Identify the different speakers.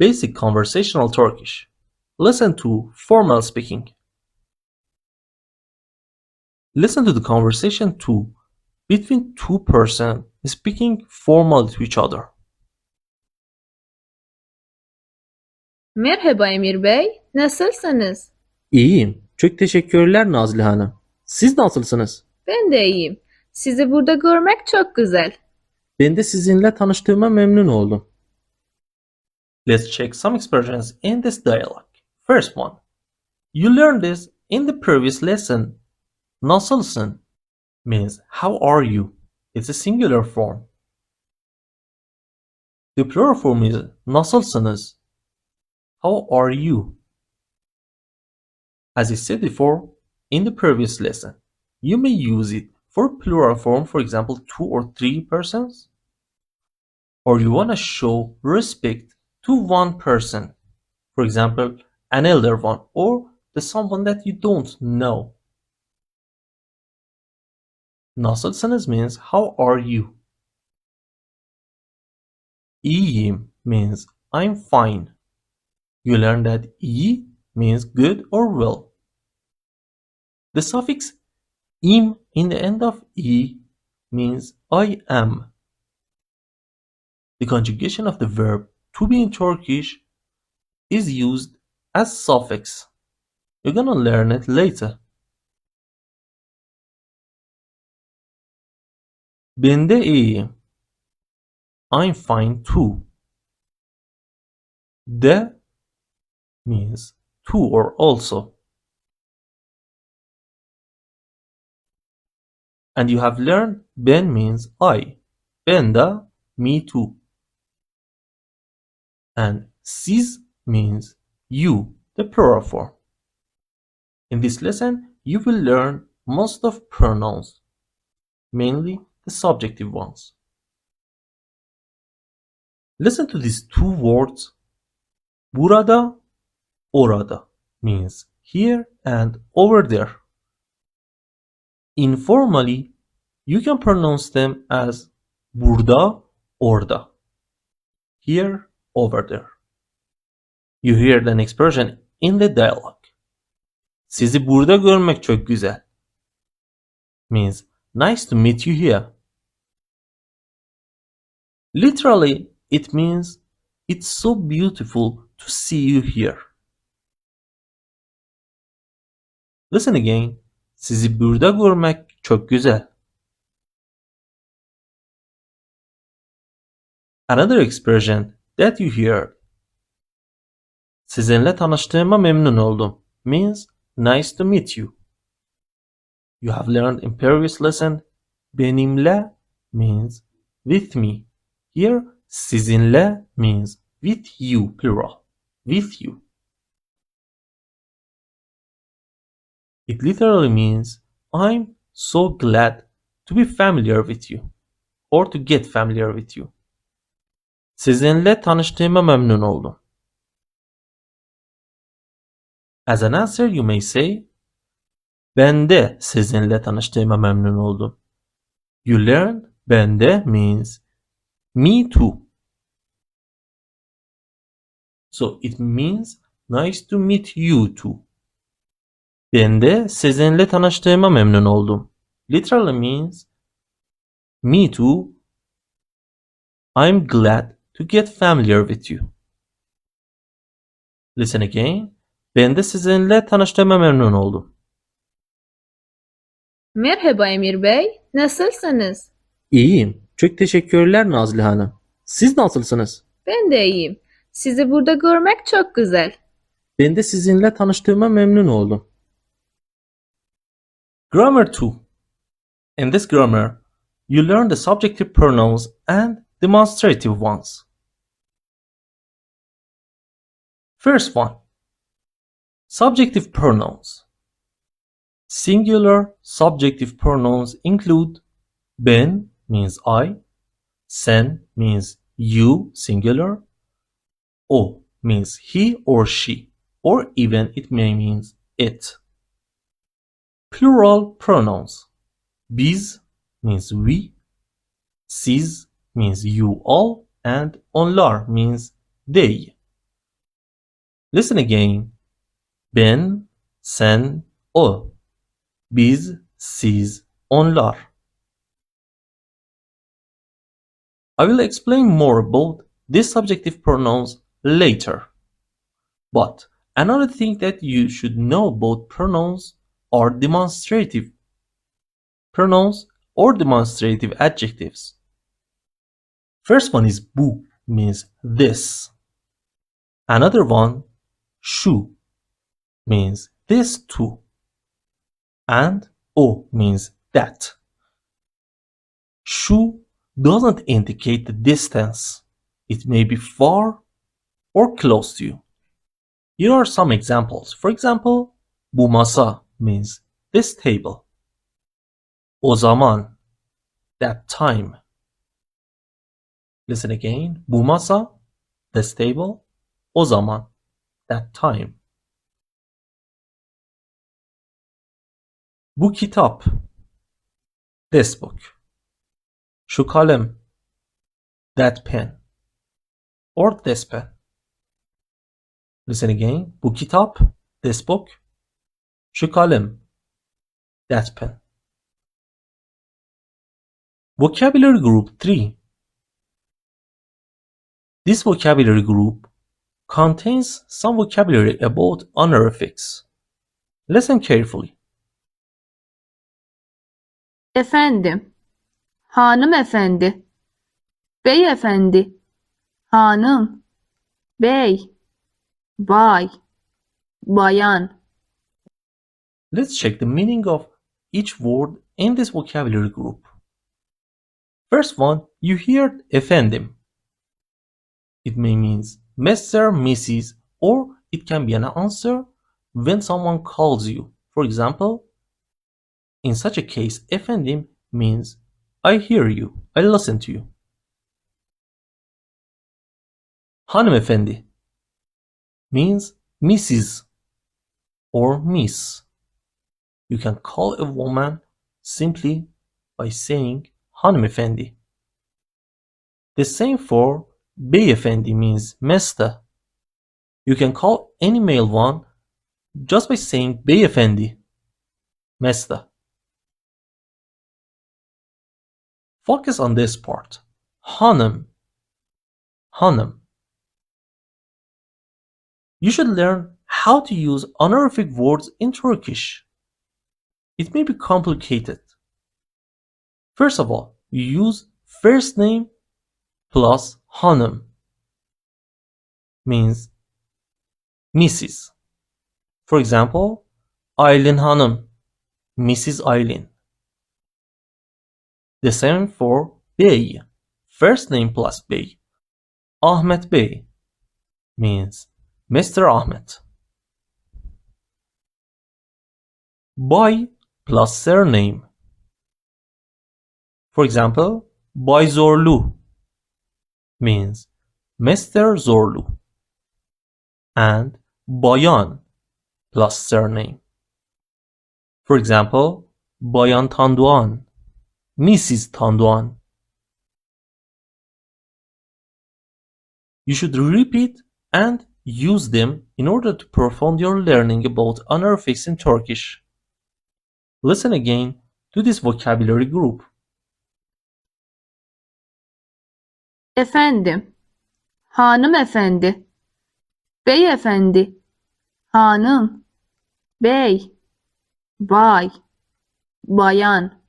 Speaker 1: Basic conversational Turkish. Listen to formal speaking. Listen to the conversation between two persons speaking formally to each other.
Speaker 2: Merhaba Emir Bey, nasılsınız?
Speaker 1: İyiyim. Çok teşekkürler Nazlı Hanım. Siz nasılsınız?
Speaker 2: Ben de iyiyim. Sizi burada görmek çok güzel.
Speaker 1: Ben de sizinle tanıştığıma memnun oldum. Let's check some expressions in this dialogue. First one. You learned this in the previous lesson. Nasılsın means how are you? It's a singular form. The plural form is nasılsınız? How are you? As I said before, in the previous lesson, you may use it for plural form, for example, 2 or 3 persons. Or you want to show respect to one person, for example, an elder one or someone that you don't know. Nasılsınız means how are you? İyiyim means I'm fine. You learn that iyi means good or well. The suffix im in the end of I means I am. The conjugation of the verb to be in Turkish is used as suffix. You're gonna learn it later. Ben de iyiyim. I'm fine too. De means too or also. And you have learned ben means I. Ben de me too. And siz means you, the plural form. In this lesson, you will learn most of pronouns, mainly the subjective ones. Listen to these two words. Burada, orada means here and over there. Informally, you can pronounce them as burada, orada. Here, over there. You hear the expression in the dialogue. Sizi burada görmek çok güzel. Means nice to meet you here. Literally, it means it's so beautiful to see you here. Listen again. Sizi burada görmek çok güzel. Another expression that you hear. Sizinle tanıştığıma memnun oldum means nice to meet you. You have learned in previous lesson benimle means with me. Here sizinle means with you plural. With you. It literally means I'm so glad to be familiar with you or to get familiar with you. Sizinle tanıştığıma memnun oldum. As an answer you may say ben de sizinle tanıştığıma memnun oldum. You learn ben de means me too. So it means nice to meet you too. Ben de sizinle tanıştığıma memnun oldum. Literally means me too. I'm glad to get familiar with you. Listen again. Ben de sizinle tanıştığıma memnun oldum.
Speaker 2: Merhaba Emir Bey, nasılsınız?
Speaker 1: İyiyim. Çok teşekkürler Nazlı Hanım. Siz nasılsınız?
Speaker 2: Ben de iyiyim. Sizi burada görmek çok güzel.
Speaker 1: Ben de sizinle tanıştığıma memnun oldum. Grammar 2. In this grammar, you learn the subjective pronouns and demonstrative ones. First one. Subjective pronouns. Singular subjective pronouns include ben means I, sen means you singular, o means he or she, or even it may means it. Plural pronouns. Biz means we, siz means you all, and onlar means they. Listen again. Ben, sen, o. Biz, siz, onlar. I will explain more about these subjective pronouns later. But another thing that you should know about pronouns are demonstrative pronouns or demonstrative adjectives. First one is bu, means this. Another one, şu, means this too. And o means that. Şu doesn't indicate the distance. It may be far or close to you. Here are some examples. For example, bu masa means this table. O zaman, that time. Listen again. Bu masa, this table. O zaman, that time. Bu kitap, this book. Şu kalem, that pen. Or this pen. Listen again. Bu kitap, this book. Şu kalem, that pen. Vocabulary group 3. This vocabulary group contains some vocabulary about honorifics. Listen carefully.
Speaker 2: Efendim, hanımefendi, beyefendi, hanım, bey, bay, bayan.
Speaker 1: Let's check the meaning of each word in this vocabulary group. First one, you hear efendim. It may mean Mr., Mrs., or it can be an answer when someone calls you. For example, in such a case, efendim means I hear you, I listen to you. Hanımefendi means Mrs. or Miss. You can call a woman simply by saying hanımefendi. The same for beyefendi means Mr. You can call any male one just by saying beyefendi, Mr. Focus on this part. Hanım, hanım. You should learn how to use honorific words in Turkish. It may be complicated. First of all, you use first name plus hanım, means Mrs. For example, Aylin Hanım, Mrs. Aylin. The same for bey, first name plus bey. Ahmet Bey means Mr. Ahmet. Bay plus surname. For example, Bay Zorlu means Mr. Zorlu. And bayan plus surname. For example, Bayan Tandoğan, Mrs. Tandoğan. You should repeat and use them in order to profound your learning about honorifics in Turkish. Listen again to this vocabulary group.
Speaker 2: Efendim, hanımefendi, beyefendi, hanım, bey, bay, bayan.